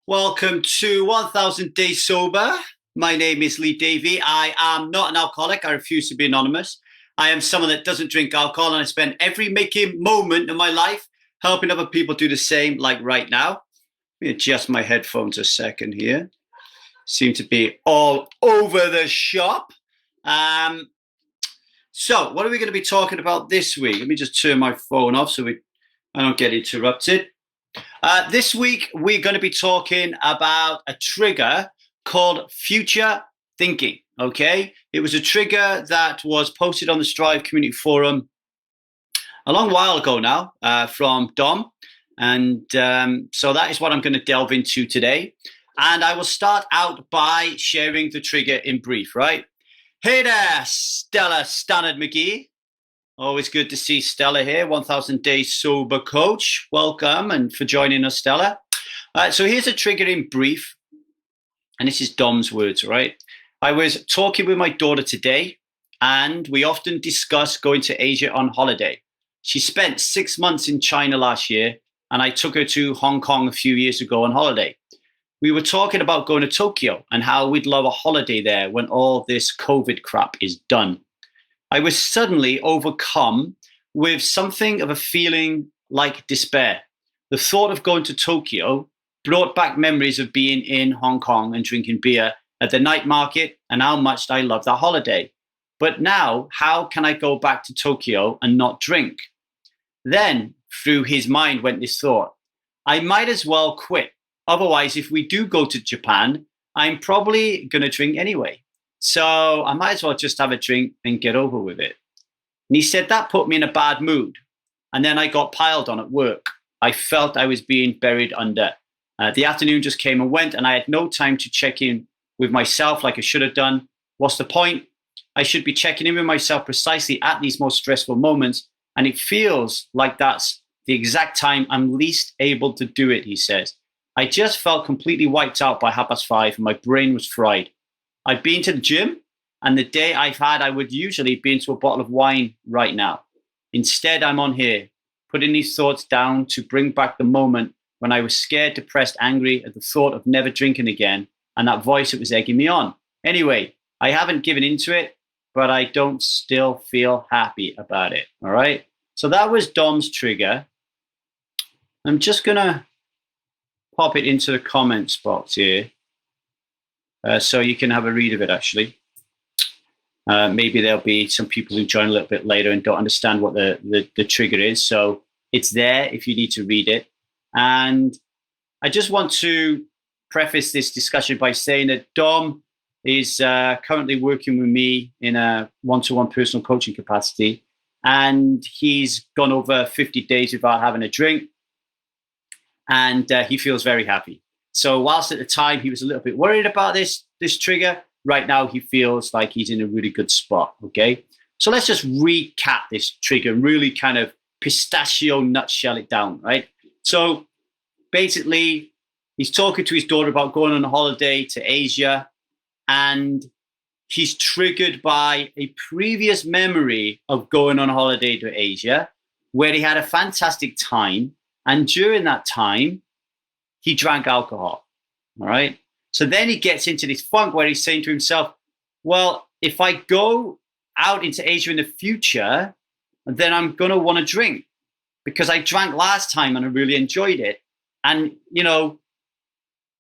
Welcome to 1000 Days Sober. My name is Davy. I am not an alcoholic. I refuse to be anonymous. I am someone that doesn't drink alcohol, and I spend every making moment of my life helping other people do the same, like right now. Let me adjust my headphones a second here. Seem to be all over the shop. So what are we going to be talking about this week? Let me just turn my phone off so I don't get interrupted. This week, we're going to be talking about a trigger called future thinking, okay? It was a trigger that was posted on the Strive Community Forum a long while ago now from Dom. And so that is what I'm going to delve into today. And I will start out by sharing the trigger in brief, right? Hey there, Stella Stannard McGee. Always good to see Stella here, 1000 Days Sober Coach. Welcome and for joining us, Stella. So here's a trigger in brief, and this is Dom's words, right? I was talking with my daughter today, and we often discuss going to Asia on holiday. She spent 6 months in China last year, and I took her to Hong Kong a few years ago on holiday. We were talking about going to Tokyo and how we'd love a holiday there when all this COVID crap is done. I was suddenly overcome with something of a feeling like despair. The thought of going to Tokyo brought back memories of being in Hong Kong and drinking beer at the night market and how much I loved that holiday. But now, how can I go back to Tokyo and not drink? Then, through his mind went this thought, I might as well quit. Otherwise, if we do go to Japan, I'm probably going to drink anyway. So I might as well just have a drink and get over with it. And he said that put me in a bad mood. And then I got piled on at work. I felt I was being buried under. The afternoon just came and went, and I had no time to check in with myself like I should have done. What's the point? I should be checking in with myself precisely at these most stressful moments. And it feels like that's the exact time I'm least able to do it, he says. I just felt completely wiped out by 5:30, and my brain was fried. I've been to the gym, and the day I've had, I would usually be into a bottle of wine right now. Instead, I'm on here, putting these thoughts down to bring back the moment when I was scared, depressed, angry at the thought of never drinking again, and that voice that was egging me on. Anyway, I haven't given into it, but I don't still feel happy about it, all right? So that was Dom's trigger. I'm just going to pop it into the comments box here. So you can have a read of it, actually. Maybe there'll be some people who join a little bit later and don't understand what the trigger is. So it's there if you need to read it. And I just want to preface this discussion by saying that Dom is currently working with me in a one-to-one personal coaching capacity. And he's gone over 50 days without having a drink. And he feels very happy. So whilst at the time he was a little bit worried about this trigger, right now he feels like he's in a really good spot, okay? So let's just recap this trigger, really kind of pistachio nutshell it down, right? So basically, he's talking to his daughter about going on a holiday to Asia, and he's triggered by a previous memory of going on holiday to Asia where he had a fantastic time, and during that time, he drank alcohol, all right? So then he gets into this funk where he's saying to himself, well, if I go out into Asia in the future, then I'm going to want to drink because I drank last time and I really enjoyed it. And, you know,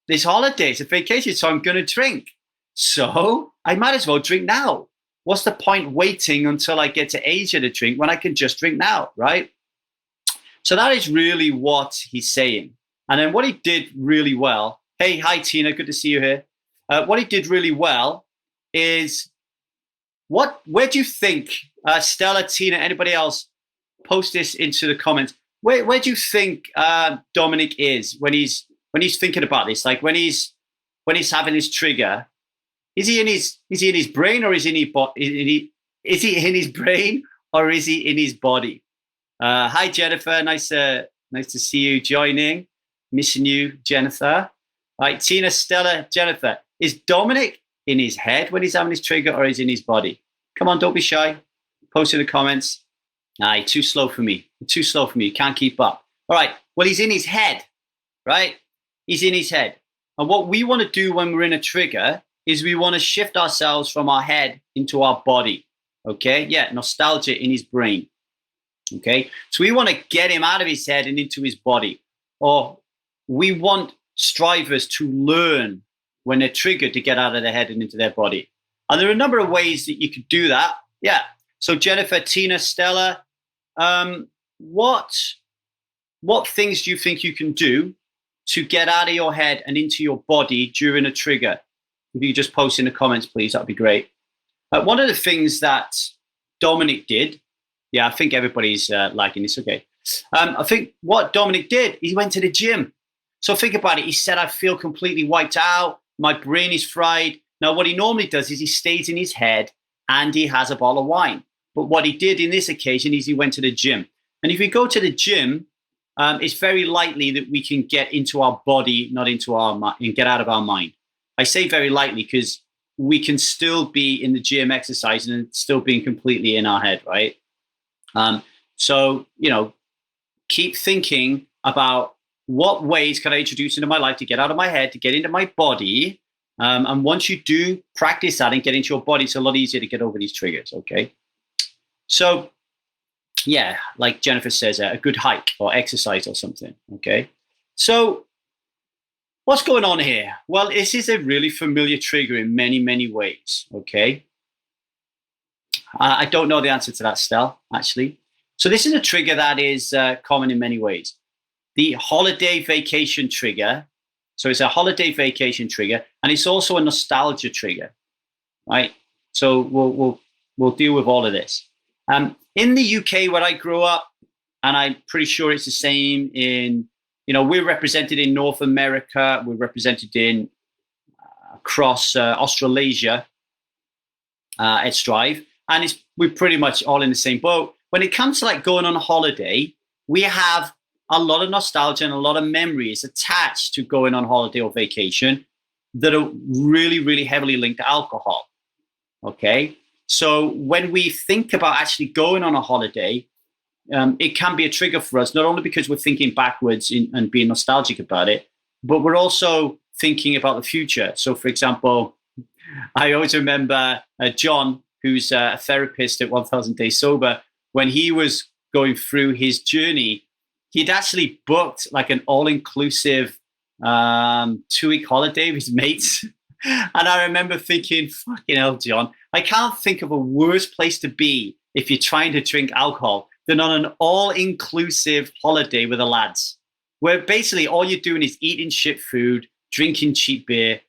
this holiday, it's a vacation, so I'm going to drink. So I might as well drink now. What's the point waiting until I get to Asia to drink when I can just drink now, right? So that is really what he's saying. And then what he did really well, hey, hi, Tina, good to see you here. What he did really well is, where do you think, Stella, Tina, anybody else, post this into the comments, where do you think Dominic is when he's thinking about this? Like when he's having this trigger, is he in his brain or is he in his brain or is he in his body? Hi, Jennifer, nice to see you joining. Missing you, Jennifer. All right, Tina, Stella, Jennifer. Is Dominic in his head when he's having his trigger or is he in his body? Come on, don't be shy. Post in the comments. Aye, too slow for me. Too slow for me. Can't keep up. All right. Well, he's in his head, right? He's in his head. And what we want to do when we're in a trigger is we want to shift ourselves from our head into our body. Okay? Yeah, nostalgia in his brain. Okay? So we want to get him out of his head and into his body. Or we want strivers to learn when they're triggered to get out of their head and into their body. And there are a number of ways that you could do that. Yeah. So Jennifer, Tina, Stella, what things do you think you can do to get out of your head and into your body during a trigger? If you just post in the comments, please, that'd be great. One of the things that Dominic did, yeah, I think everybody's liking this. Okay. I think what Dominic did, he went to the gym. So think about it. He said, I feel completely wiped out. My brain is fried. Now, what he normally does is he stays in his head and he has a bottle of wine. But what he did in this occasion is he went to the gym. And if we go to the gym, it's very likely that we can get into our body, not into our mind, and get out of our mind. I say very likely because we can still be in the gym exercising and still being completely in our head, right? So, keep thinking about what ways can I introduce into my life to get out of my head, to get into my body. And once you do practice that and get into your body, it's a lot easier to get over these triggers, okay? So, yeah, like Jennifer says, a good hike or exercise or something, okay? So, what's going on here? Well, this is a really familiar trigger in many, many ways, okay? I don't know the answer to that, Stel, actually. So this is a trigger that is common in many ways. The holiday vacation trigger. So it's a holiday vacation trigger, and it's also a nostalgia trigger, right? So we'll deal with all of this. In the UK, where I grew up, and I'm pretty sure it's the same in, we're represented in North America, we're represented in across Australasia at Strive, and we're pretty much all in the same boat. When it comes to like going on a holiday, we have a lot of nostalgia and a lot of memories attached to going on holiday or vacation that are really, really heavily linked to alcohol. Okay. So when we think about actually going on a holiday, it can be a trigger for us, not only because we're thinking backwards and being nostalgic about it, but we're also thinking about the future. So for example, I always remember John, who's a therapist at 1000 Days Sober, when he was going through his journey, he'd actually booked like an all-inclusive 2-week holiday with his mates. And I remember thinking, fucking hell, John, I can't think of a worse place to be if you're trying to drink alcohol than on an all-inclusive holiday with the lads, where basically all you're doing is eating shit food, drinking cheap beer,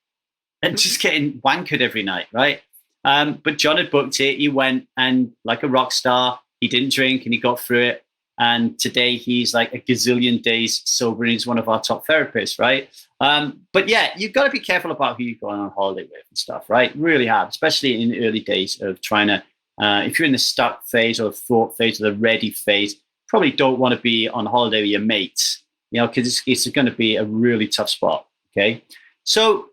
and just getting wankered every night, right? But John had booked it. He went, and like a rock star, he didn't drink and he got through it. And today he's like a gazillion days sober and he's one of our top therapists, right? But yeah, you've got to be careful about who you're going on holiday with and stuff, right? Really hard, especially in the early days of trying to, if you're in the stuck phase or the thought phase or the ready phase, probably don't want to be on holiday with your mates, because it's going to be a really tough spot, okay? So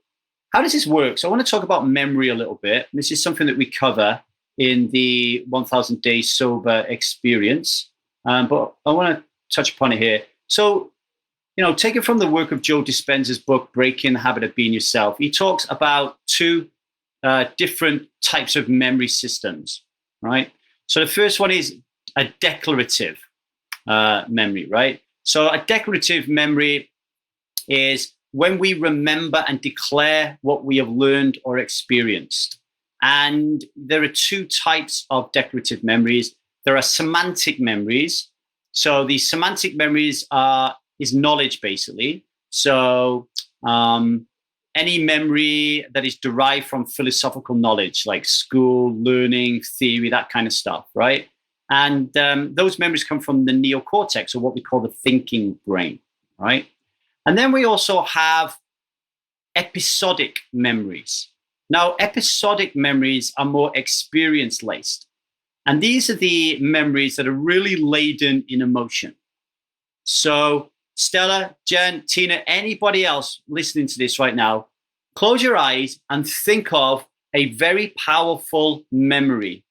how does this work? So I want to talk about memory a little bit. This is something that we cover in the 1000 Days Sober experience. But I want to touch upon it here. So, take it from the work of Joe Dispenza's book, Breaking the Habit of Being Yourself. He talks about two different types of memory systems, right? So the first one is a declarative memory, right? So a declarative memory is when we remember and declare what we have learned or experienced. And there are two types of declarative memories. There are semantic memories. So the semantic memories is knowledge, basically. So any memory that is derived from philosophical knowledge, like school, learning, theory, that kind of stuff, right? And those memories come from the neocortex, or what we call the thinking brain, right? And then we also have episodic memories. Now, episodic memories are more experience-laced. And these are the memories that are really laden in emotion. So Stella, Jen, Tina, anybody else listening to this right now, close your eyes and think of a very powerful memory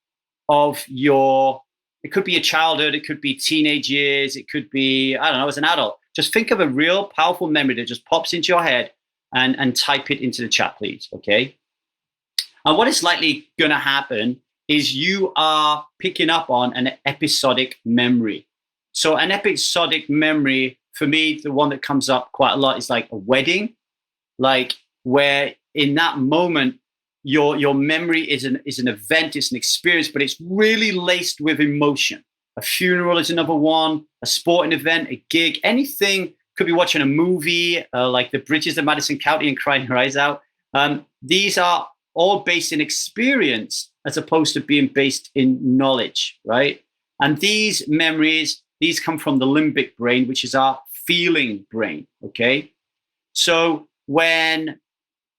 of it could be your childhood, it could be teenage years, it could be, I don't know, as an adult. Just think of a real powerful memory that just pops into your head and type it into the chat, please. Okay. And what is likely going to happen is you are picking up on an episodic memory. So an episodic memory, for me, the one that comes up quite a lot is like a wedding, like where in that moment, your memory is an event, it's an experience, but it's really laced with emotion. A funeral is another one, a sporting event, a gig, anything. Could be watching a movie like The Bridges of Madison County and crying your eyes out. These are all based in experience as opposed to being based in knowledge, right? And these memories, these come from the limbic brain, which is our feeling brain, okay? So when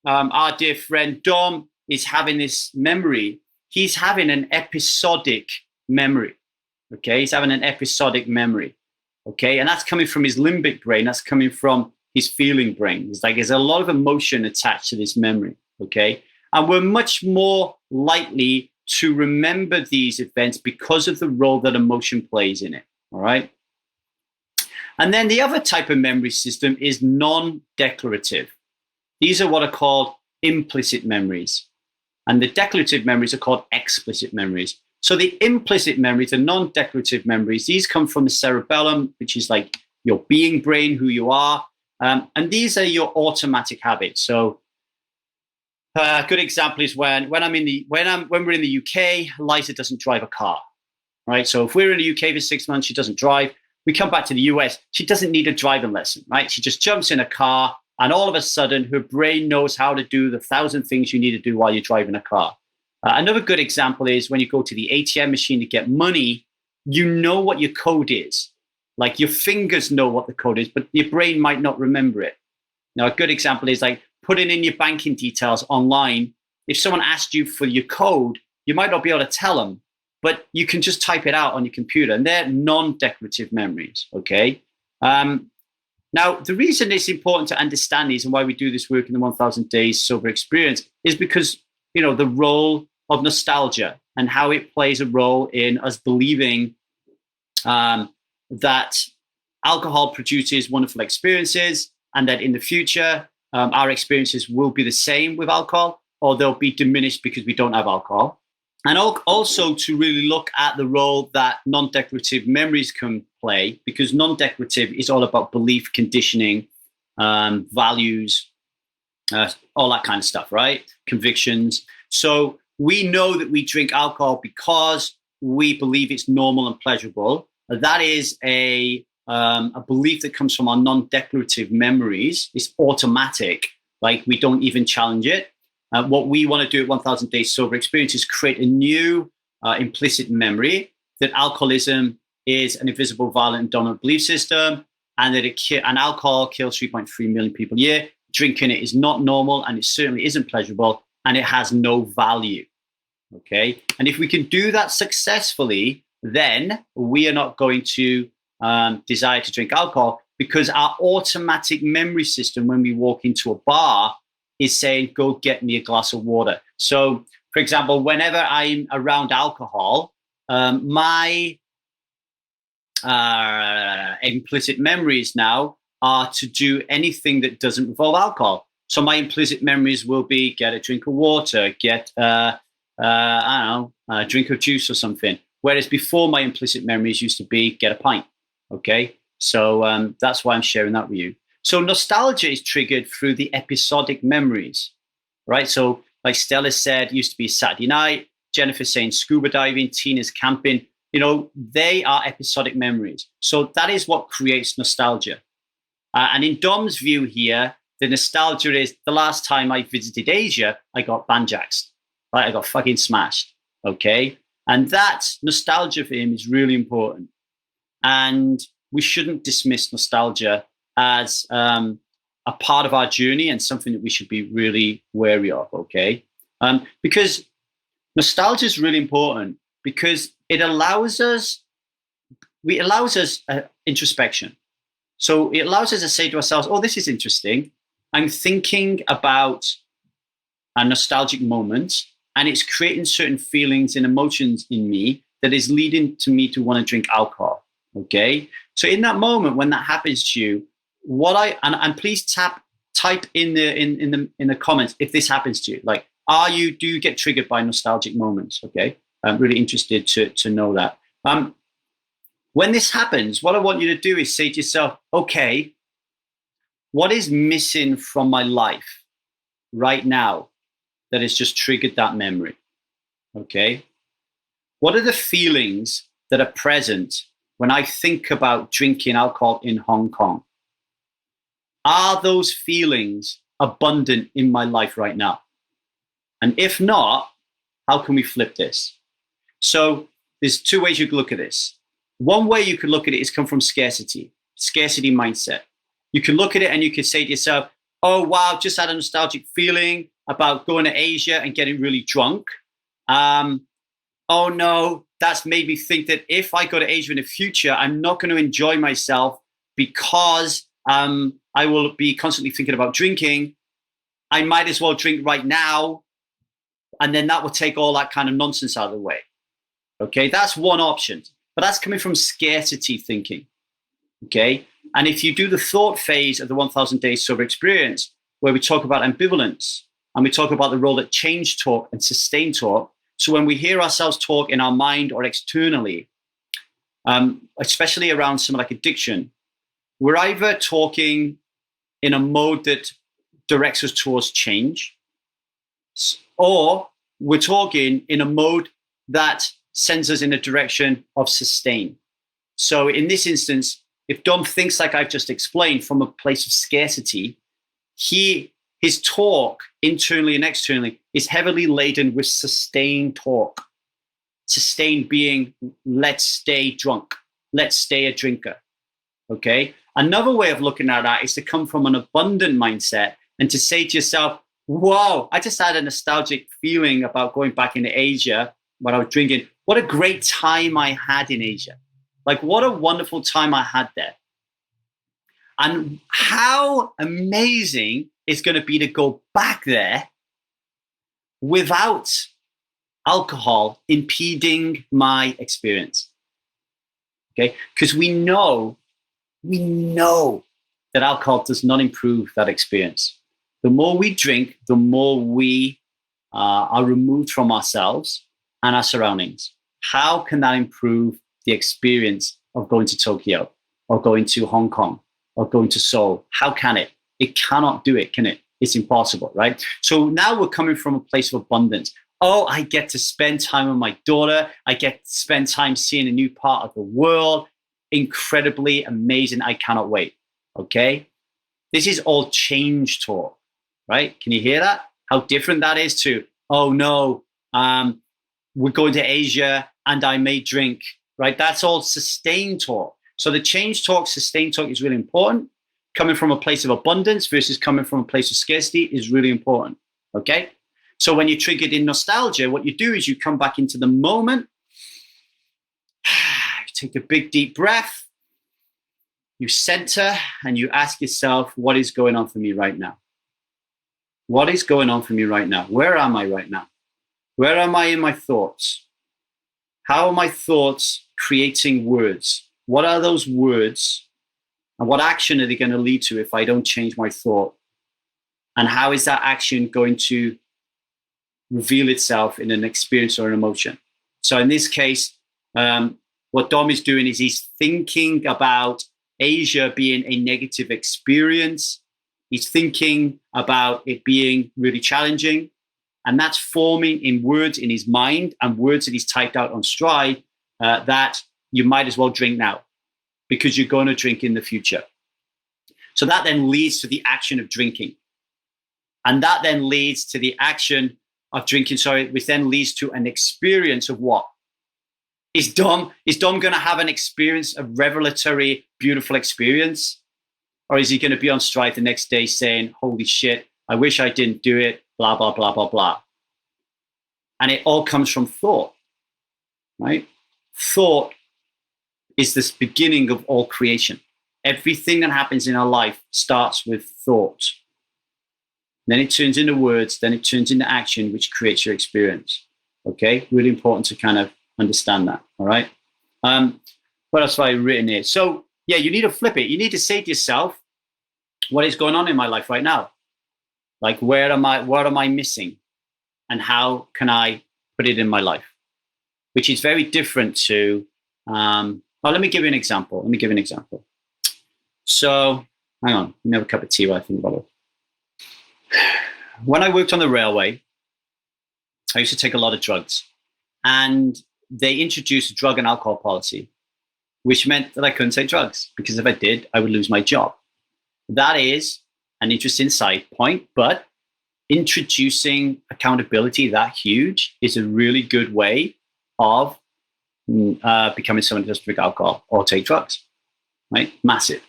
our dear friend Dom is having this memory, he's having an episodic memory, okay? He's having an episodic memory, okay? And that's coming from his limbic brain. That's coming from his feeling brain. It's like there's a lot of emotion attached to this memory, okay? And we're much more likely to remember these events because of the role that emotion plays in it, all right? And then the other type of memory system is non-declarative. These are what are called implicit memories. And the declarative memories are called explicit memories. So the implicit memories, the non-declarative memories, these come from the cerebellum, which is like your being brain, who you are. And these are your automatic habits. So a good example is when we're in the UK, Liza doesn't drive a car, right? So if we're in the UK for 6 months, she doesn't drive. We come back to the US, she doesn't need a driving lesson, right? She just jumps in a car, and all of a sudden, her brain knows how to do the 1,000 things you need to do while you're driving a car. Another good example is when you go to the ATM machine to get money, you know what your code is. Like your fingers know what the code is, but your brain might not remember it. Now, a good example is like putting in your banking details online. If someone asked you for your code, you might not be able to tell them, but you can just type it out on your computer, and they're non-declarative memories, okay? Now, the reason it's important to understand these and why we do this work in the 1,000 Days Sober Experience is because, you know, the role of nostalgia and how it plays a role in us believing that alcohol produces wonderful experiences and that in the future, our experiences will be the same with alcohol, or they'll be diminished because we don't have alcohol. And also to really look at the role that non-declarative memories can play, because non-declarative is all about belief, conditioning, values, all that kind of stuff, right? Convictions. So we know that we drink alcohol because we believe it's normal and pleasurable. That is a belief that comes from our non-declarative memories. It's automatic, like we don't even challenge it. What we want to do at 1,000 Days Sober Experience is create a new implicit memory that alcoholism is an invisible, violent, and dominant belief system, and that alcohol kills 3.3 million people a year. Drinking it is not normal, and it certainly isn't pleasurable, and it has no value. Okay, and if we can do that successfully, then we are not going to desire to drink alcohol, because our automatic memory system when we walk into a bar is saying, go get me a glass of water. So, for example, whenever I'm around alcohol, my implicit memories now are to do anything that doesn't involve alcohol. So my implicit memories will be get a drink of water, get, I don't know, a drink of juice or something. Whereas before, my implicit memories used to be get a pint. Okay, so that's why I'm sharing that with you. So nostalgia is triggered through the episodic memories, right? So like Stella said, it used to be Saturday night, Jennifer saying scuba diving, Tina's camping, you know, they are episodic memories. So that is what creates nostalgia. And in Dom's view here, the nostalgia is the last time I visited Asia, I got banjaxed, right? I got fucking smashed, okay? And that nostalgia for him is really important. And we shouldn't dismiss nostalgia as a part of our journey and something that we should be really wary of, okay? Because nostalgia is really important because it allows us introspection. So it allows us to say to ourselves, oh, this is interesting. I'm thinking about a nostalgic moment, and it's creating certain feelings and emotions in me that is leading to me to want to drink alcohol, okay? So in that moment, when that happens to you, and please tap type in the comments if this happens to you. Like, do you get triggered by nostalgic moments? Okay, I'm really interested to know that. When this happens, what I want you to do is say to yourself, okay, what is missing from my life right now that has just triggered that memory? Okay, what are the feelings that are present when I think about drinking alcohol in Hong Kong? Are those feelings abundant in my life right now? And if not, how can we flip this? So there's two ways you can look at this. One way you could look at it is come from scarcity mindset. You can look at it and you can say to yourself, oh, wow, just had a nostalgic feeling about going to Asia and getting really drunk. Oh, no, that's made me think that if I go to Asia in the future, I'm not going to enjoy myself because I will be constantly thinking about drinking. I might as well drink right now. And then that will take all that kind of nonsense out of the way. Okay, that's one option. But that's coming from scarcity thinking. Okay, and if you do the thought phase of the 1000 Days Sober Experience, where we talk about ambivalence and we talk about the role that change talk and sustain talk. So when we hear ourselves talk in our mind or externally, especially around something like addiction, we're either talking in a mode that directs us towards change, or we're talking in a mode that sends us in a direction of sustain. So in this instance, if Dom thinks like I've just explained from a place of scarcity, his talk internally and externally is heavily laden with sustained talk. Sustain being, let's stay drunk, let's stay a drinker. Okay. Another way of looking at that is to come from an abundant mindset and to say to yourself, whoa, I just had a nostalgic feeling about going back into Asia when I was drinking. What a great time I had in Asia. Like, what a wonderful time I had there. And how amazing it's going to be to go back there without alcohol impeding my experience. Okay? Because we know that alcohol does not improve that experience. The more we drink, the more we are removed from ourselves and our surroundings. How can that improve the experience of going to Tokyo or going to Hong Kong or going to Seoul? How can it? It cannot do it, can it? It's impossible, right? So now we're coming from a place of abundance. Oh, I get to spend time with my daughter. I get to spend time seeing a new part of the world. Incredibly amazing. I cannot wait. Okay? This is all change talk, right? Can you hear that? How different that is to, oh no, we're going to Asia and I may drink, right? That's all sustain talk. So the change talk, sustain talk is really important. Coming from a place of abundance versus coming from a place of scarcity is really important, okay? So when you're triggered in nostalgia, what you do is you come back into the moment, you take a big deep breath, you center, and you ask yourself, what is going on for me right now? What is going on for me right now? Where am I right now? Where am I in my thoughts? How are my thoughts creating words? What are those words? And what action are they going to lead to if I don't change my thought? And how is that action going to reveal itself in an experience or an emotion? So in this case, what Dom is doing is he's thinking about Asia being a negative experience. He's thinking about it being really challenging. And that's forming in words in his mind and words that he's typed out on Stride that you might as well drink now because you're going to drink in the future. So that then leads to the action of drinking. And that then leads to the action of drinking, which then leads to an experience of what? Is Dom going to have an experience, a revelatory, beautiful experience? Or is he going to be on Stride the next day saying, holy shit, I wish I didn't do it, blah, blah, blah, blah, blah. And it all comes from thought, right? Thought is this beginning of all creation. Everything that happens in our life starts with thought. Then it turns into words, then it turns into action, which creates your experience. Okay, really important to kind of understand that, all right? What else have I written here? So, yeah, you need to flip it. You need to say to yourself, what is going on in my life right now? Like, what am I missing? And how can I put it in my life? Which is very different to, let me give you an example. So, hang on, let me have a cup of tea while I think about it. When I worked on the railway, I used to take a lot of drugs. And they introduced a drug and alcohol policy, which meant that I couldn't take drugs, because if I did, I would lose my job. That is an interesting side point, but introducing accountability that huge is a really good way of becoming someone who doesn't drink alcohol or take drugs, right? Massive.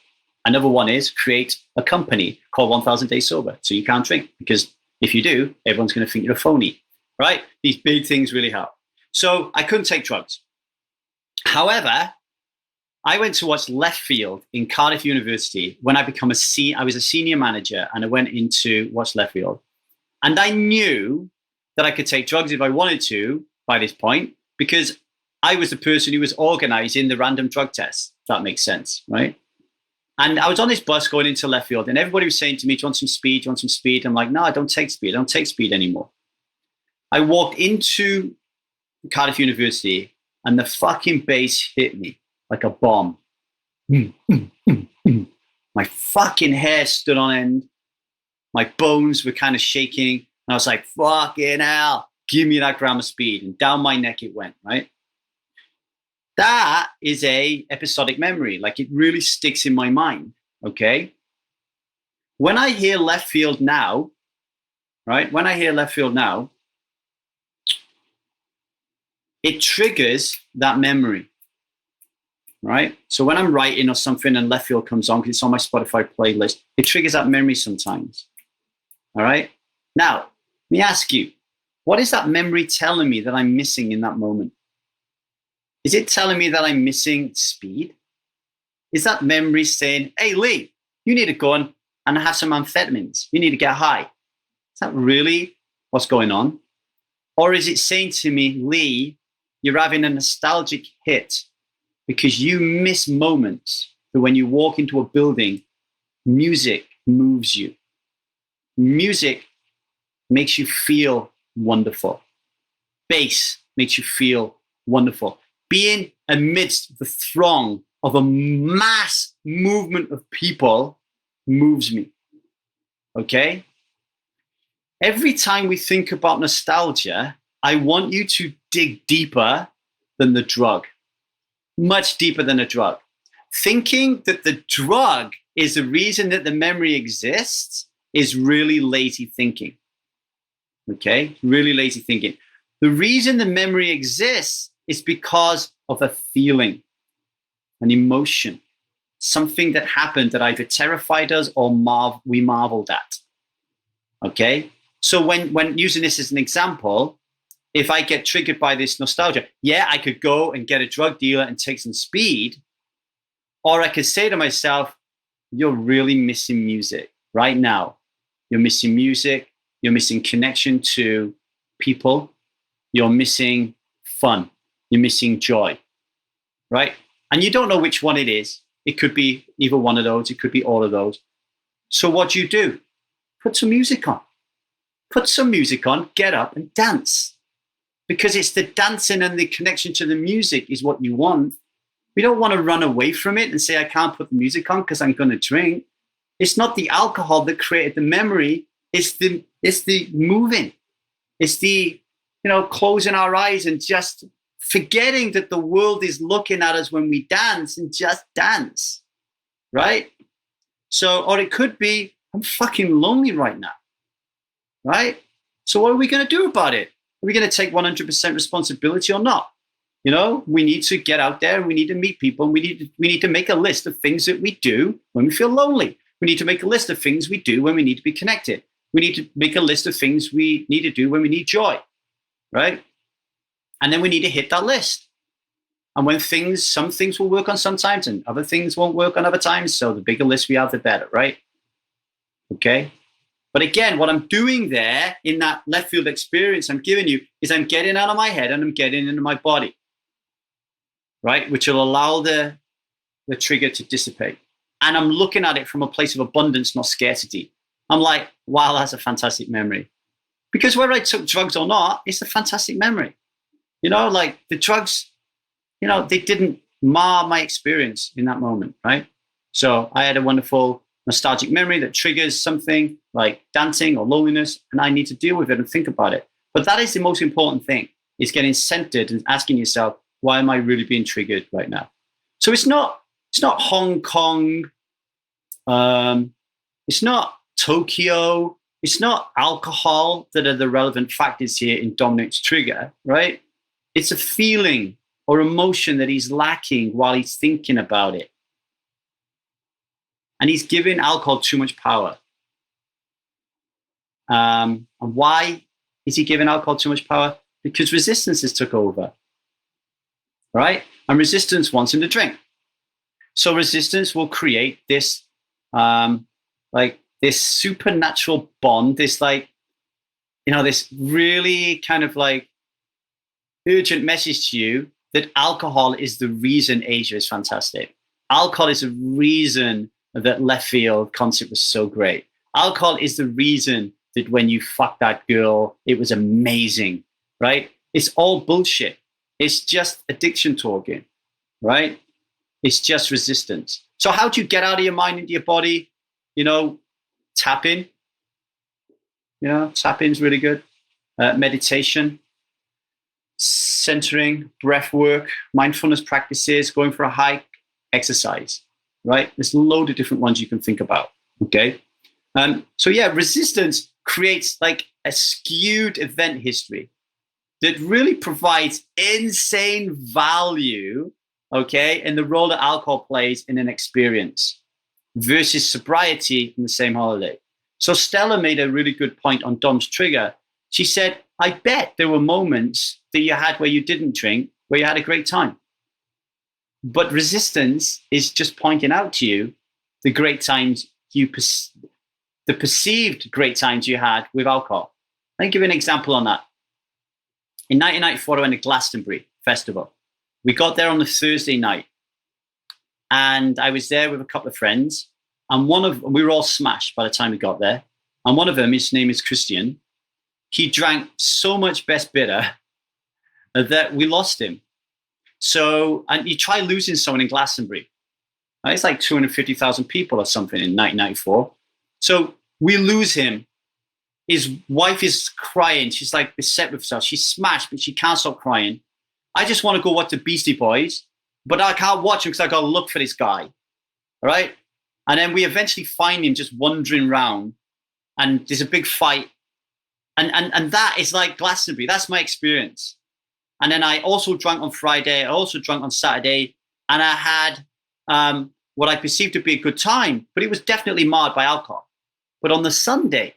Another one is create a company called 1000 Days Sober, so you can't drink, because if you do, everyone's going to think you're a phony, right? These big things really help. So I couldn't take drugs. However, I went to watch Left Field in Cardiff University when I was a senior manager, and I went in to watch Left Field. And I knew that I could take drugs if I wanted to by this point, because I was the person who was organizing the random drug tests. If that makes sense, right? And I was on this bus going into Left Field, and everybody was saying to me, do you want some speed? Do you want some speed? I'm like, no, I don't take speed. I don't take speed anymore. I walked into Cardiff University, and the fucking bass hit me like a bomb. My fucking hair stood on end. My bones were kind of shaking. And I was like, fucking hell, give me that gram of speed. And down my neck it went, right? That is a episodic memory. Like, it really sticks in my mind, okay? When I hear Left Field now, right? When I hear Left Field now, it triggers that memory, right? So when I'm writing or something and Left Field comes on, because it's on my Spotify playlist, it triggers that memory sometimes, all right? Now, let me ask you, what is that memory telling me that I'm missing in that moment? Is it telling me that I'm missing speed? Is that memory saying, hey, Lee, you need to go on and have some amphetamines. You need to get high. Is that really what's going on? Or is it saying to me, Lee, you're having a nostalgic hit because you miss moments that when you walk into a building, music moves you. Music makes you feel wonderful. Bass makes you feel wonderful. Being amidst the throng of a mass movement of people moves me, okay? Every time we think about nostalgia, I want you to dig deeper than the drug, much deeper than a drug. Thinking that the drug is the reason that the memory exists is really lazy thinking, okay? Really lazy thinking. The reason the memory exists is because of a feeling, an emotion, something that happened that either terrified us or we marveled at, okay? So when using this as an example, if I get triggered by this nostalgia, yeah, I could go and get a drug dealer and take some speed, or I could say to myself, you're really missing music right now. You're missing music. You're missing connection to people. You're missing fun. You're missing joy, right? And you don't know which one it is. It could be either one of those. It could be all of those. So what do? Put some music on. Put some music on, get up and dance. Because it's the dancing and the connection to the music is what you want. We don't want to run away from it and say, I can't put the music on because I'm going to drink. It's not the alcohol that created the memory. It's the moving. It's the, closing our eyes and just forgetting that the world is looking at us when we dance, and just dance, right? So, or it could be, I'm fucking lonely right now, right? So what are we going to do about it? Are we going to take 100% responsibility or not? We need to get out there and we need to meet people, and we need to make a list of things that we do when we feel lonely. We need to make a list of things we do when we need to be connected. We need to make a list of things we need to do when we need joy, right? And then we need to hit that list. And when some things will work on sometimes and other things won't work on other times. So the bigger list we have, the better, right? Okay. But again, what I'm doing there in that Left Field experience I'm giving you is I'm getting out of my head and I'm getting into my body, right? Which will allow the trigger to dissipate. And I'm looking at it from a place of abundance, not scarcity. I'm like, wow, that's a fantastic memory. Because whether I took drugs or not, it's a fantastic memory. Like the drugs, they didn't mar my experience in that moment, right? So I had a wonderful nostalgic memory that triggers something like dancing or loneliness, and I need to deal with it and think about it. But that is the most important thing, is getting centered and asking yourself, why am I really being triggered right now? So it's not Hong Kong, it's not Tokyo, it's not alcohol that are the relevant factors here in Dominic's trigger, right? It's a feeling or emotion that he's lacking while he's thinking about it. And he's giving alcohol too much power. And why is he giving alcohol too much power? Because resistance has took over, right? And resistance wants him to drink. So resistance will create this, this supernatural bond, this this really kind of urgent message to you that alcohol is the reason Asia is fantastic. Alcohol is the reason that Left Field concert was so great. Alcohol is the reason that when you fucked that girl, it was amazing, right? It's all bullshit. It's just addiction talking, right? It's just resistance. So how do you get out of your mind into your body? Tapping. Tapping's really good. Meditation, centering, breath work, mindfulness practices, going for a hike, exercise, right? There's a load of different ones you can think about, okay? Resistance creates a skewed event history that really provides insane value, okay, in the role that alcohol plays in an experience versus sobriety in the same holiday. So Stella made a really good point on Dom's trigger. She said, I bet there were moments that you had where you didn't drink, where you had a great time. But resistance is just pointing out to you the great times the perceived great times you had with alcohol. I'll give you an example on that. In 1994, I went to Glastonbury Festival. We got there on the Thursday night, and I was there with a couple of friends, and we were all smashed by the time we got there. And one of them, his name is Christian, he drank so much best bitter that we lost him. So, and you try losing someone in Glastonbury. It's like 250,000 people or something in 1994. So we lose him. His wife is crying. She's beset with herself. She's smashed, but she can't stop crying. I just want to go watch the Beastie Boys, but I can't watch him because I got to look for this guy. All right. And then we eventually find him just wandering around, and there's a big fight. And that is like Glastonbury. That's my experience. And then I also drank on Friday. I also drank on Saturday. And I had what I perceived to be a good time, but it was definitely marred by alcohol. But on the Sunday,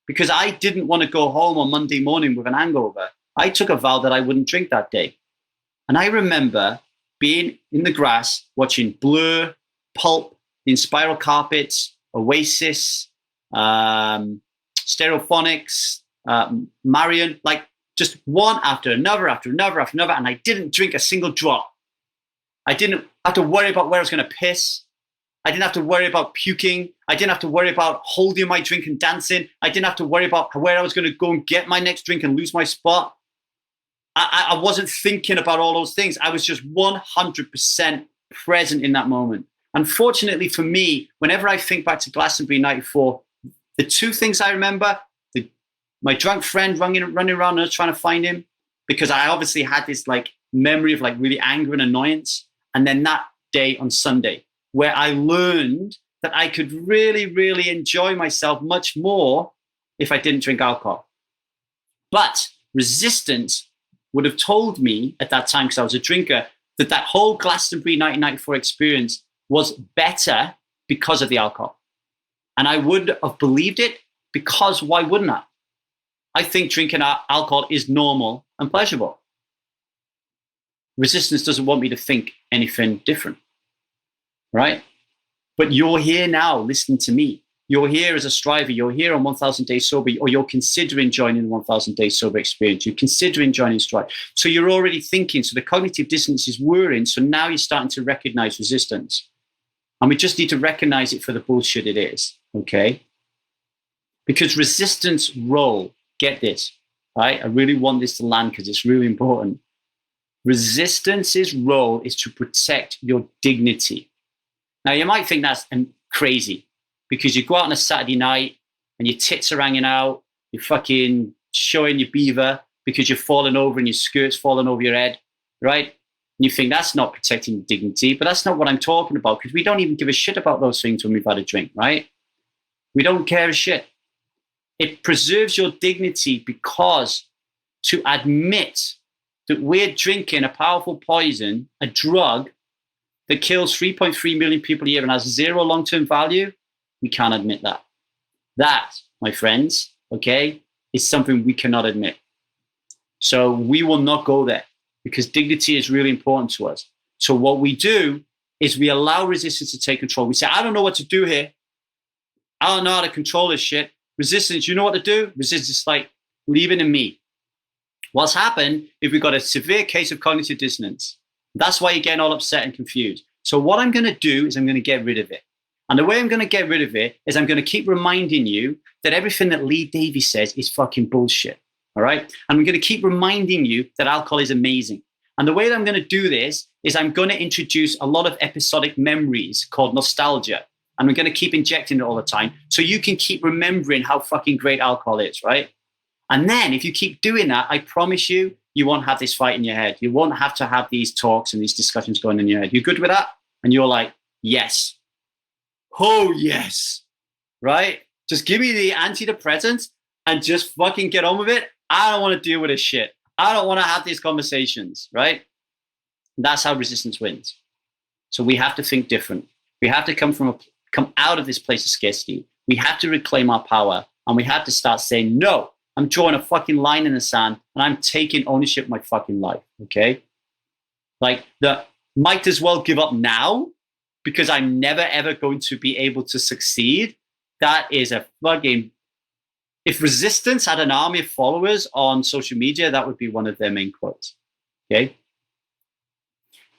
because I didn't want to go home on Monday morning with an hangover, I took a vow that I wouldn't drink that day. And I remember being in the grass, watching Blur, Pulp, The Spiral Carpets, Oasis, Stereophonics, Marion, just one after another, and I didn't drink a single drop. I didn't have to worry about where I was going to piss. I didn't have to worry about puking. I didn't have to worry about holding my drink and dancing. I didn't have to worry about where I was going to go and get my next drink and lose my spot. I wasn't thinking about all those things. I was just 100% present in that moment. Unfortunately for me, whenever I think back to Glastonbury 94, the two things I remember, my drunk friend running around and trying to find him, because I obviously had this memory of really anger and annoyance. And then that day on Sunday, where I learned that I could really, really enjoy myself much more if I didn't drink alcohol. But resistance would have told me at that time, because I was a drinker, that whole Glastonbury 1994 experience was better because of the alcohol. And I would have believed it, because why wouldn't I? I think drinking alcohol is normal and pleasurable. Resistance doesn't want me to think anything different, right? But you're here now listening to me. You're here as a striver. You're here on 1,000 Days Sober, or you're considering joining the 1,000 Days Sober experience. You're considering joining Strive. So you're already thinking. So the cognitive dissonance is whirring. So now you're starting to recognize resistance. And we just need to recognize it for the bullshit it is, okay? Because resistance role, get this, right? I really want this to land because it's really important. Resistance's role is to protect your dignity. Now, you might think that's crazy because you go out on a Saturday night and your tits are hanging out, you're fucking showing your beaver because you're falling over and your skirt's falling over your head, right? And you think that's not protecting your dignity, but that's not what I'm talking about because we don't even give a shit about those things when we've had a drink, right? We don't care a shit. It preserves your dignity because to admit that we're drinking a powerful poison, a drug that kills 3.3 million people a year and has zero long-term value, we can't admit that. That, my friends, okay, is something we cannot admit. So we will not go there because dignity is really important to us. So what we do is we allow resistance to take control. We say, I don't know what to do here. I don't know how to control this shit. Resistance, you know what to do? Resistance is like, leave it in me. What's happened if we've got a severe case of cognitive dissonance? That's why you're getting all upset and confused. So what I'm going to do is I'm going to get rid of it. And the way I'm going to get rid of it is I'm going to keep reminding you that everything that Davy says is fucking bullshit. All right? And I'm going to keep reminding you that alcohol is amazing. And the way that I'm going to do this is I'm going to introduce a lot of episodic memories called nostalgia. And we're going to keep injecting it all the time so you can keep remembering how fucking great alcohol is, right? And then if you keep doing that, I promise you, you won't have this fight in your head. You won't have to have these talks and these discussions going in your head. You're good with that? And you're like, yes. Oh, yes. Right? Just give me the antidepressants and just fucking get on with it. I don't want to deal with this shit. I don't want to have these conversations, right? That's how resistance wins. So we have to think different. We have to come out of this place of scarcity. We have to reclaim our power and we have to start saying, no, I'm drawing a fucking line in the sand and I'm taking ownership of my fucking life, okay? Like, might as well give up now because I'm never, ever going to be able to succeed. That is a fucking... If resistance had an army of followers on social media, that would be one of their main quotes, okay?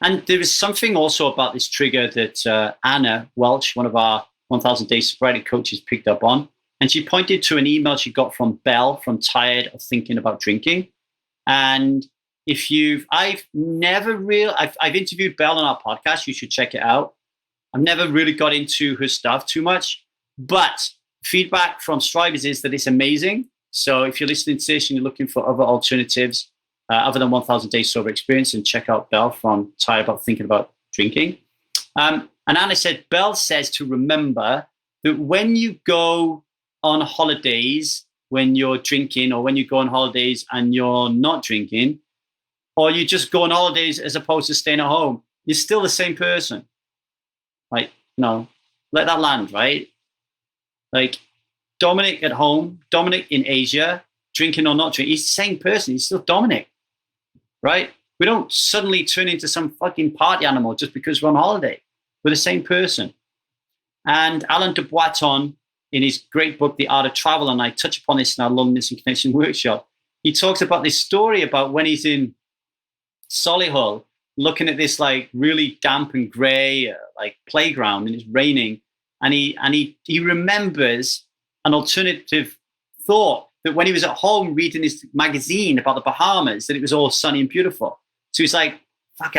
And there is something also about this trigger that Anna Welch, one of our 1000 Day Sobriety coaches, picked up on. And she pointed to an email she got from Belle from Tired of Thinking About Drinking. And I've interviewed Belle on our podcast. You should check it out. I've never really got into her stuff too much, but feedback from Strivers is that it's amazing. So if you're listening to this and you're looking for other alternatives, other than 1000 Days Sober Experience, and check out Belle from Tired About Thinking About Drinking. And Anna said, Belle says to remember that when you go on holidays, when you're drinking, or when you go on holidays and you're not drinking, or you just go on holidays as opposed to staying at home, you're still the same person. Like, let that land, right? Like Dominic at home, Dominic in Asia, drinking or not drinking, he's the same person. He's still Dominic, right? We don't suddenly turn into some fucking party animal just because we're on holiday. We're the same person. And Alain de Botton, in his great book, The Art of Travel, and I touch upon this in our Loneliness and Connection workshop, he talks about this story about when he's in Solihull, looking at this like really damp and grey like playground, and it's raining, and he remembers an alternative thought that when he was at home reading his magazine about the Bahamas, that it was all sunny and beautiful. So he's like, fuck,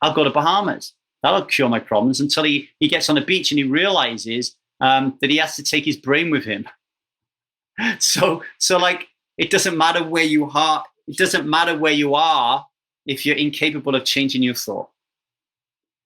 I'll go to Bahamas. That'll cure my problems, until he gets on the beach and he realizes that he has to take his brain with him. So like, it doesn't matter where you are. It doesn't matter where you are if you're incapable of changing your thought.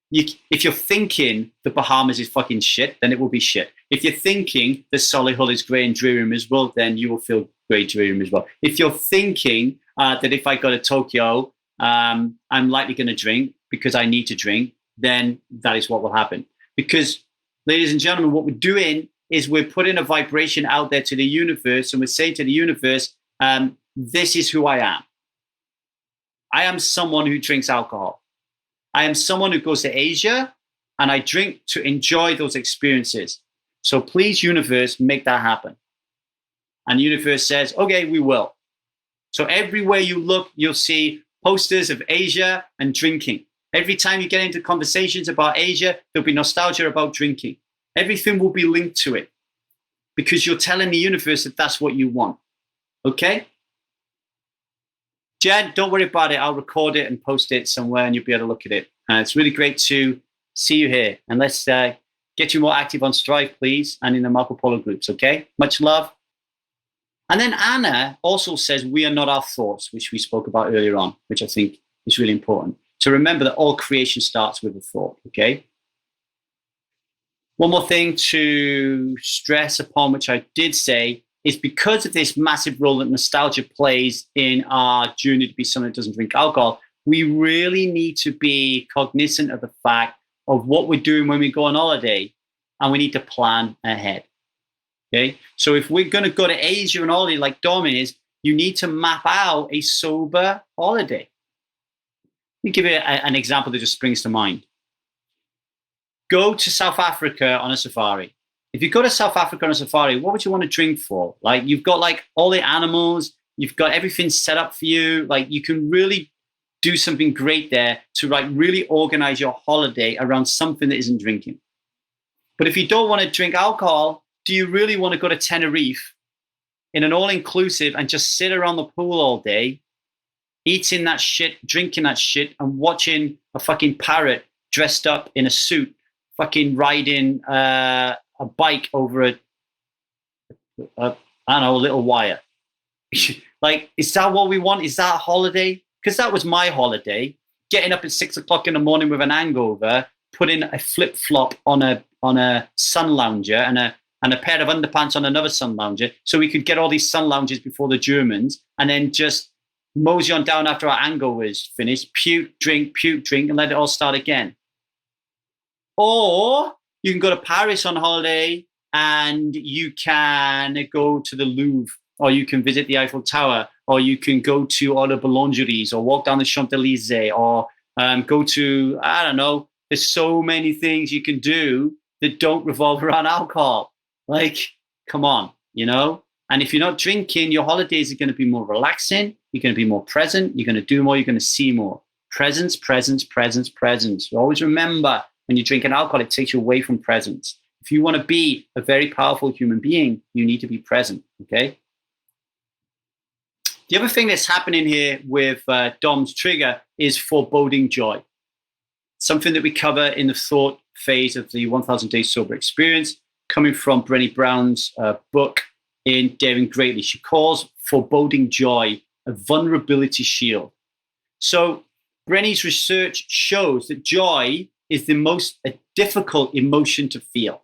If you're thinking the Bahamas is fucking shit, then it will be shit. If you're thinking the Solihull is grey and dreary and miserable, then you will feel grey, dreary and miserable. If you're thinking that if I go to Tokyo, I'm likely going to drink because I need to drink, then that is what will happen. Because, ladies and gentlemen, what we're doing is we're putting a vibration out there to the universe, and we're saying to the universe, this is who I am. I am someone who drinks alcohol. I am someone who goes to Asia, and I drink to enjoy those experiences. So please, universe, make that happen. And the universe says, okay, we will. So everywhere you look, you'll see posters of Asia and drinking. Every time you get into conversations about Asia, there'll be nostalgia about drinking. Everything will be linked to it because you're telling the universe that that's what you want. Okay? Jen, don't worry about it. I'll record it and post it somewhere and you'll be able to look at it. It's really great to see you here. And let's get you more active on Strive, please, and in the Marco Polo groups, okay? Much love. And then Anna also says, we are not our thoughts, which we spoke about earlier on, which I think is really important. To remember that all creation starts with a thought, okay? One more thing to stress upon, which I did say, is because of this massive role that nostalgia plays in our journey to be someone that doesn't drink alcohol, we really need to be cognizant of the fact of what we're doing when we go on holiday, and we need to plan ahead. Okay, so if we're going to go to Asia on holiday like Dom is, you need to map out a sober holiday. Let me give you an example that just springs to mind. Go to South Africa on a safari. If you go to South Africa on a safari, what would you want to drink for? Like, you've got like all the animals, you've got everything set up for you. Like, you can really do something great there to like really organize your holiday around something that isn't drinking. But if you don't want to drink alcohol, do you really want to go to Tenerife in an all-inclusive and just sit around the pool all day, eating that shit, drinking that shit, and watching a fucking parrot dressed up in a suit, fucking riding a bike over a little wire? Like, is that what we want? Is that a holiday? Because that was my holiday. Getting up at 6 o'clock in the morning with an hangover, putting a flip-flop on a sun lounger and a pair of underpants on another sun lounger, so we could get all these sun lounges before the Germans, and then just mosey on down after our hangover was finished, puke, drink, and let it all start again. Or you can go to Paris on holiday and you can go to the Louvre, or you can visit the Eiffel Tower, or you can go to all the boulangeries, or walk down the Champs-Élysées, or go to, I don't know, there's so many things you can do that don't revolve around alcohol. Like, come on, you know? And if you're not drinking, your holidays are going to be more relaxing. You're going to be more present. You're going to do more. You're going to see more. Presence, presence, presence, presence. You always remember, when you're drinking alcohol, it takes you away from presence. If you want to be a very powerful human being, you need to be present, okay? The other thing that's happening here with Dom's trigger is foreboding joy. Something that we cover in the thought phase of the 1000 Days Sober Experience, coming from Brené Brown's book in Daring Greatly. She calls foreboding joy a vulnerability shield. So Brené's research shows that joy is the most difficult emotion to feel,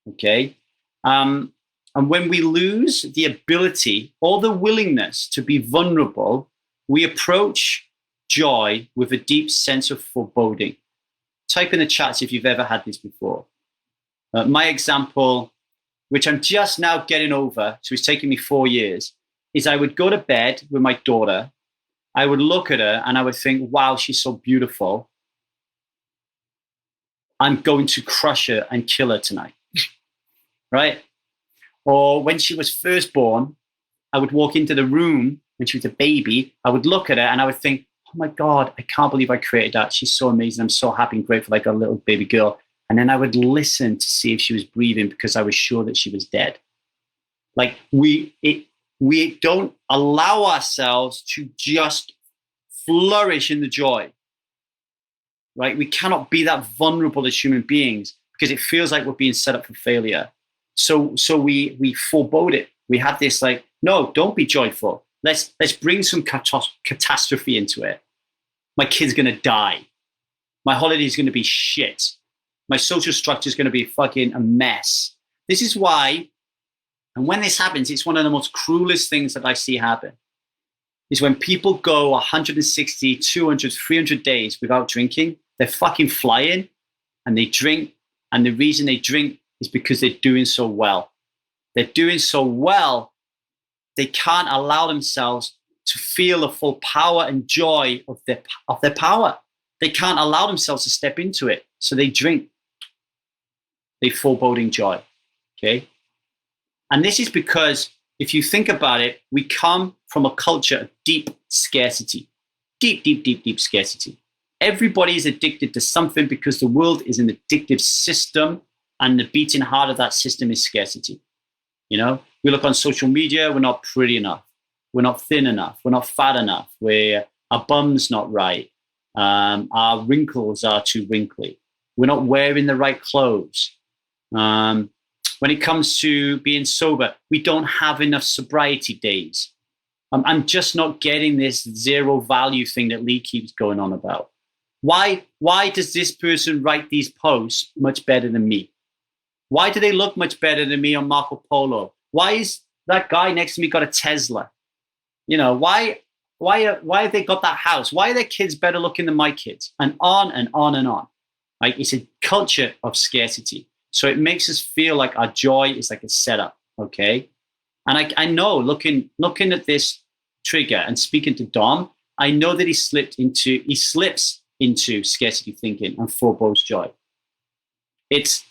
okay? And when we lose the ability or the willingness to be vulnerable, we approach joy with a deep sense of foreboding. Type in the chats if you've ever had this before. My example, which I'm just now getting over, so it's taken me 4 years, is I would go to bed with my daughter. I would look at her and I would think, wow, she's so beautiful. I'm going to crush her and kill her tonight, right? Or when she was first born, I would walk into the room when she was a baby. I would look at her and I would think, oh my God, I can't believe I created that. She's so amazing. I'm so happy and grateful I got a little baby girl. And then I would listen to see if she was breathing because I was sure that she was dead. Like, we don't allow ourselves to just flourish in the joy, right? We cannot be that vulnerable as human beings because it feels like we're being set up for failure. So we forebode it. We have this like, no, don't be joyful. Let's bring some catastrophe into it. My kid's going to die. My holiday is going to be shit. My social structure is going to be fucking a mess. This is why, and when this happens, it's one of the most cruelest things that I see happen, is when people go 160, 200, 300 days without drinking, they're fucking flying and they drink. And the reason they drink is because they're doing so well. They're doing so well, they can't allow themselves to feel the full power and joy of their power. They can't allow themselves to step into it. So they drink. They foreboding joy, okay? And this is because if you think about it, we come from a culture of deep scarcity, deep, deep, deep, deep scarcity. Everybody is addicted to something because the world is an addictive system, and the beating heart of that system is scarcity. You know, we look on social media, we're not pretty enough. We're not thin enough. We're not fat enough. Our bum's not right. Our wrinkles are too wrinkly. We're not wearing the right clothes. When it comes to being sober, we don't have enough sobriety days. I'm just not getting this zero value thing that Lee keeps going on about. Why does this person write these posts much better than me? Why do they look much better than me on Marco Polo? Why is that guy next to me got a Tesla? You know, why have they got that house? Why are their kids better looking than my kids? And on and on and on. Like, it's a culture of scarcity. So it makes us feel like our joy is like a setup, okay? And I know, looking at this trigger and speaking to Dom, I know that he slips into scarcity thinking and foreboding joy. It's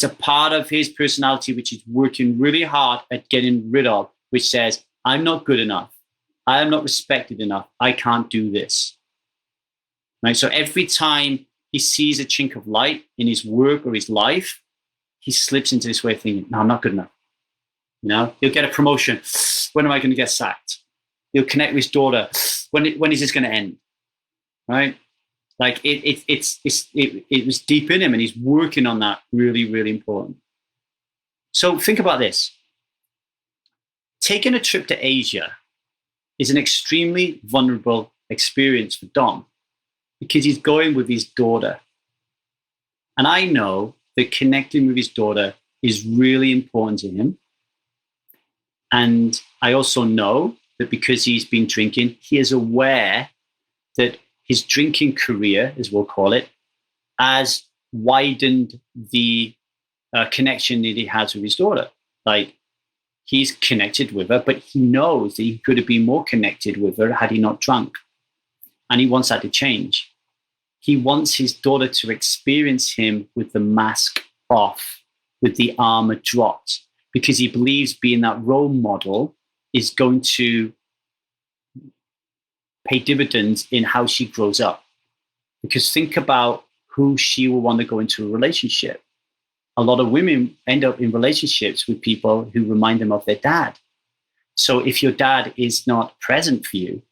a part of his personality which he's working really hard at getting rid of, which says, I'm not good enough. I am not respected enough. I can't do this. Right? So every time he sees a chink of light in his work or his life, he slips into this way of thinking, no, I'm not good enough. You know, he'll get a promotion. When am I going to get sacked? He'll connect with his daughter. When is this going to end? Right? Like it was deep in him, and he's working on that. Really, really important. So think about this. Taking a trip to Asia is an extremely vulnerable experience for Dom because he's going with his daughter. And I know that connecting with his daughter is really important to him. And I also know that because he's been drinking, he is aware that his drinking career, as we'll call it, has widened the connection that he has with his daughter. Like, he's connected with her, but he knows that he could have been more connected with her had he not drunk. And he wants that to change. He wants his daughter to experience him with the mask off, with the armor dropped, because he believes being that role model is going to pay dividends in how she grows up. Because think about who she will want to go into a relationship. A lot of women end up in relationships with people who remind them of their dad. So if your dad is not present for you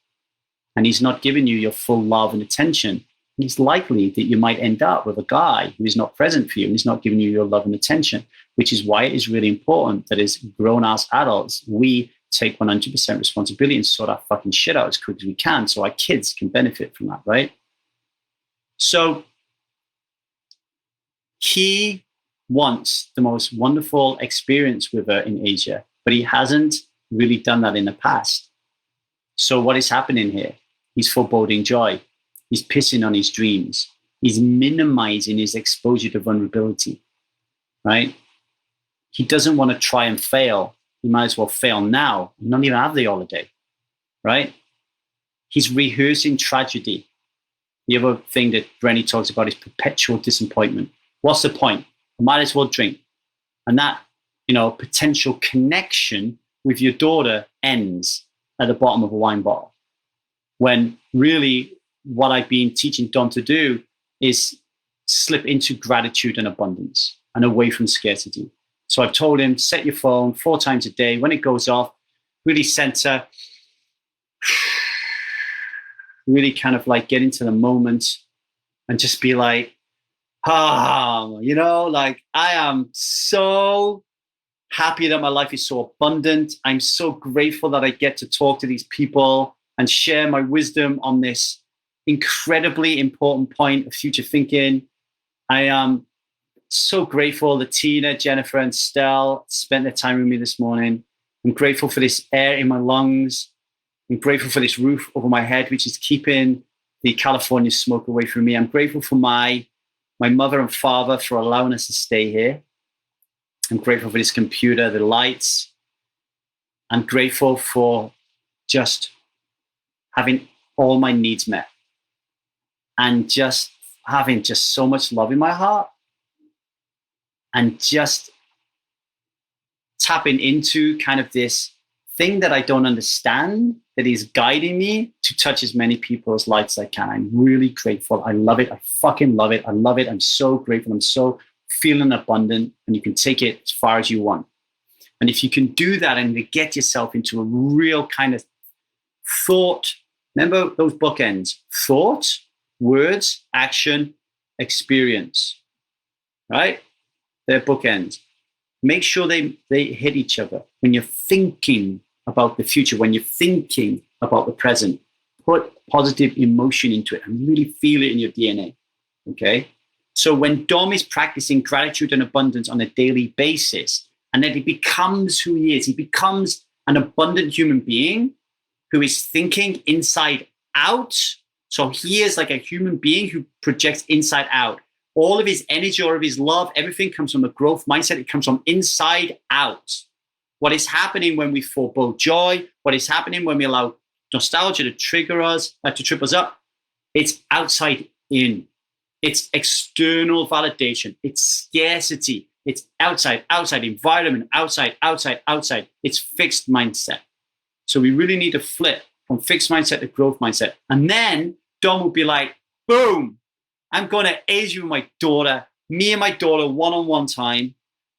and he's not giving you your full love and attention, it's likely that you might end up with a guy who is not present for you and is not giving you your love and attention, which is why it is really important that as grown-ass adults, we take 100% responsibility and sort our fucking shit out as quick as we can so our kids can benefit from that, right? So he wants the most wonderful experience with her in Asia, but he hasn't really done that in the past. So what is happening here? He's foreboding joy. He's pissing on his dreams. He's minimizing his exposure to vulnerability, right? He doesn't want to try and fail. He might as well fail now and not even have the holiday, right? He's rehearsing tragedy. The other thing that Brenny talks about is perpetual disappointment. What's the point? I might as well drink. And that, potential connection with your daughter ends at the bottom of a wine bottle. When really what I've been teaching Don to do is slip into gratitude and abundance and away from scarcity. So I've told him, set your phone 4 times a day. When it goes off, really center, really kind of like get into the moment and just be like, like I am so happy that my life is so abundant. I'm so grateful that I get to talk to these people and share my wisdom on this incredibly important point of future thinking. I am so grateful that Tina, Jennifer, and Stell spent their time with me this morning. I'm grateful for this air in my lungs. I'm grateful for this roof over my head, which is keeping the California smoke away from me. I'm grateful for my mother and father for allowing us to stay here. I'm grateful for this computer, the lights. I'm grateful for just having all my needs met and just having just so much love in my heart and just tapping into kind of this thing that I don't understand, that is guiding me to touch as many people's lives as I can. I'm really grateful. I love it. I fucking love it. I love it. I'm so grateful. I'm so feeling abundant, and you can take it as far as you want. And if you can do that and you get yourself into a real kind of thought, remember those bookends: thought, words, action, experience, right? They're bookends. Make sure they hit each other. When you're thinking about the future, when you're thinking about the present, put positive emotion into it and really feel it in your DNA, okay? So when Dom is practicing gratitude and abundance on a daily basis, and then he becomes who he is, he becomes an abundant human being who is thinking inside out. So he is like a human being who projects inside out. All of his energy, all of his love, everything comes from a growth mindset. It comes from inside out. What is happening when we forego joy? What is happening when we allow nostalgia to trigger us, to trip us up? It's outside in. It's external validation. It's scarcity. It's outside environment, outside. It's fixed mindset. So we really need to flip from fixed mindset to growth mindset. And then Dom will be like, boom, I'm going to Asia with my daughter, me and my daughter one-on-one time,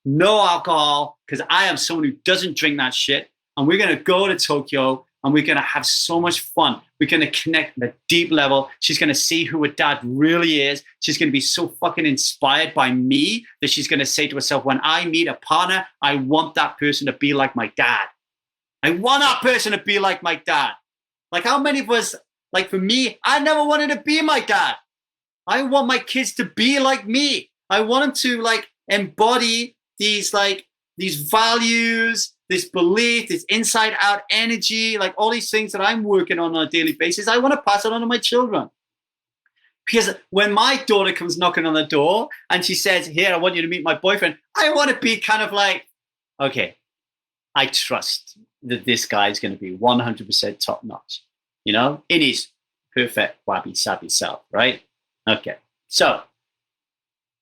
no alcohol, because I am someone who doesn't drink that shit. And we're going to go to Tokyo and we're going to have so much fun. We're going to connect at a deep level. She's going to see who her dad really is. She's going to be so fucking inspired by me that she's going to say to herself, when I meet a partner, I want that person to be like my dad. I want that person to be like my dad. Like how many of us, like for me, I never wanted to be my dad. I want my kids to be like me. I want them to like embody these values, this belief, this inside out energy, like all these things that I'm working on a daily basis. I want to pass it on to my children. Because when my daughter comes knocking on the door and she says, here, I want you to meet my boyfriend, I want to be kind of like, okay, I trust that this guy is going to be 100% top notch, you know, in his perfect, wabi sabi self, right? Okay, so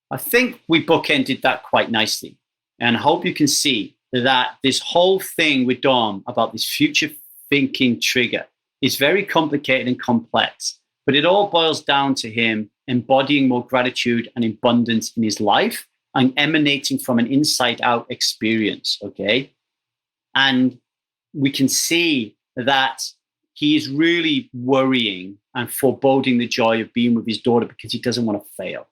I think we bookended that quite nicely, and I hope you can see that this whole thing with Dom about this future thinking trigger is very complicated and complex, but it all boils down to him embodying more gratitude and abundance in his life and emanating from an inside out experience, okay? And we can see that he is really worrying and foreboding the joy of being with his daughter because he doesn't want to fail.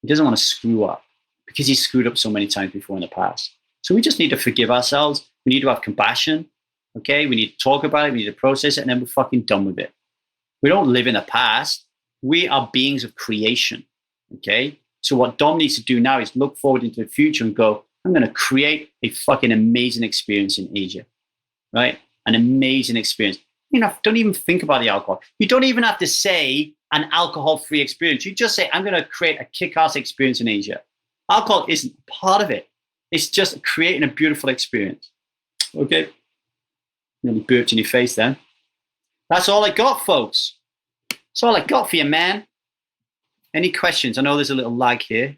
He doesn't want to screw up because he's screwed up so many times before in the past. So we just need to forgive ourselves. We need to have compassion. Okay. We need to talk about it. We need to process it, and then we're fucking done with it. We don't live in the past. We are beings of creation. Okay. So what Dom needs to do now is look forward into the future and go, I'm going to create a fucking amazing experience in Asia. Right? An amazing experience. You know, don't even think about the alcohol. You don't even have to say an alcohol-free experience. You just say, I'm going to create a kick-ass experience in Asia. Alcohol isn't part of it. It's just creating a beautiful experience. Okay? Nearly burped in your face then. That's all I got, folks. That's all I got for you, man. Any questions? I know there's a little lag here.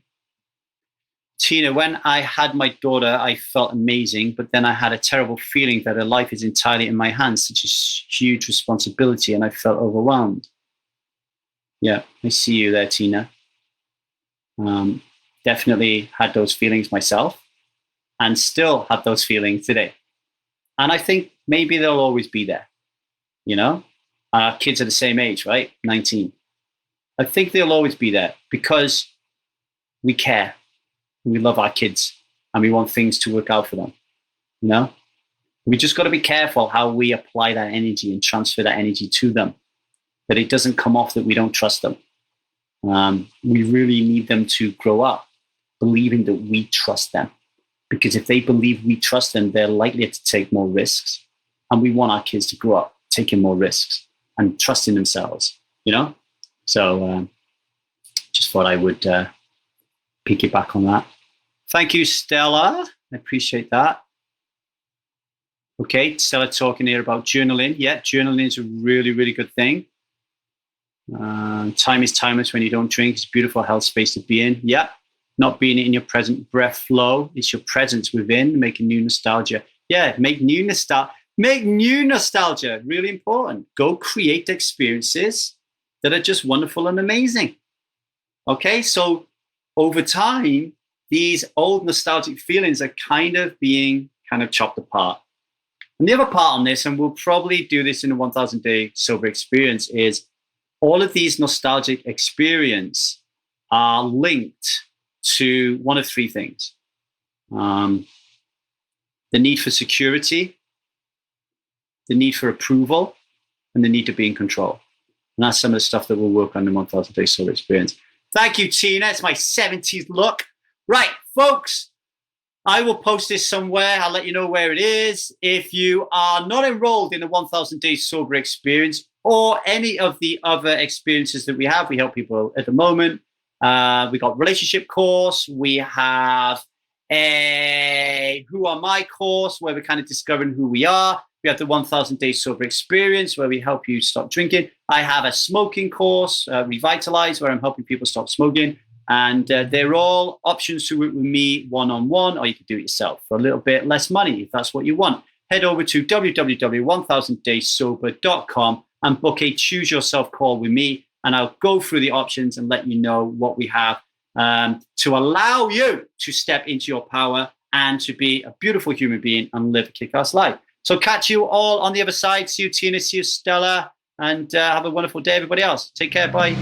Tina, when I had my daughter, I felt amazing, but then I had a terrible feeling that her life is entirely in my hands, such a huge responsibility, and I felt overwhelmed. Yeah, I see you there, Tina. Definitely had those feelings myself and still have those feelings today. And I think maybe they'll always be there. You know, our kids are the same age, right? 19. I think they'll always be there because we care. We love our kids and we want things to work out for them. You know, we just got to be careful how we apply that energy and transfer that energy to them, that it doesn't come off that we don't trust them. We really need them to grow up believing that we trust them, because if they believe we trust them, they're likely to take more risks. And we want our kids to grow up taking more risks and trusting themselves, you know? So just thought I would piggyback on that. Thank you, Stella. I appreciate that. Okay, Stella talking here about journaling. Yeah, journaling is a really, really good thing. Time is timeless when you don't drink. It's a beautiful health space to be in. Yeah, not being in your present breath flow. It's your presence within, making new nostalgia. Yeah, make new nostalgia. Make new nostalgia, really important. Go create experiences that are just wonderful and amazing. Okay, so over time, these old nostalgic feelings are being chopped apart. And the other part on this, and we'll probably do this in the 1000 Day Sober Experience, is all of these nostalgic experiences are linked to one of three things. The need for security, the need for approval, and the need to be in control. And that's some of the stuff that we'll work on in the 1000 Day Sober Experience. Thank you, Tina. It's my 70s look. Right, folks, I will post this somewhere. I'll let you know where it is. If you are not enrolled in the 1000 Day Sober Experience or any of the other experiences that we help people at the moment. We got relationship course. We have a Who Am I course where we're kind of discovering who we are. We have the 1000 Day Sober Experience where we help you stop drinking. I have a smoking course, Revitalize, where I'm helping people stop smoking. And they're all options to work with me one-on-one, or you can do it yourself for a little bit less money if that's what you want. Head over to www.1000daysober.com and book a Choose Yourself call with me, and I'll go through the options and let you know what we have to allow you to step into your power and to be a beautiful human being and live a kick-ass life. So catch you all on the other side. See you, Tina. See you, Stella. And have a wonderful day, everybody else. Take care. Bye.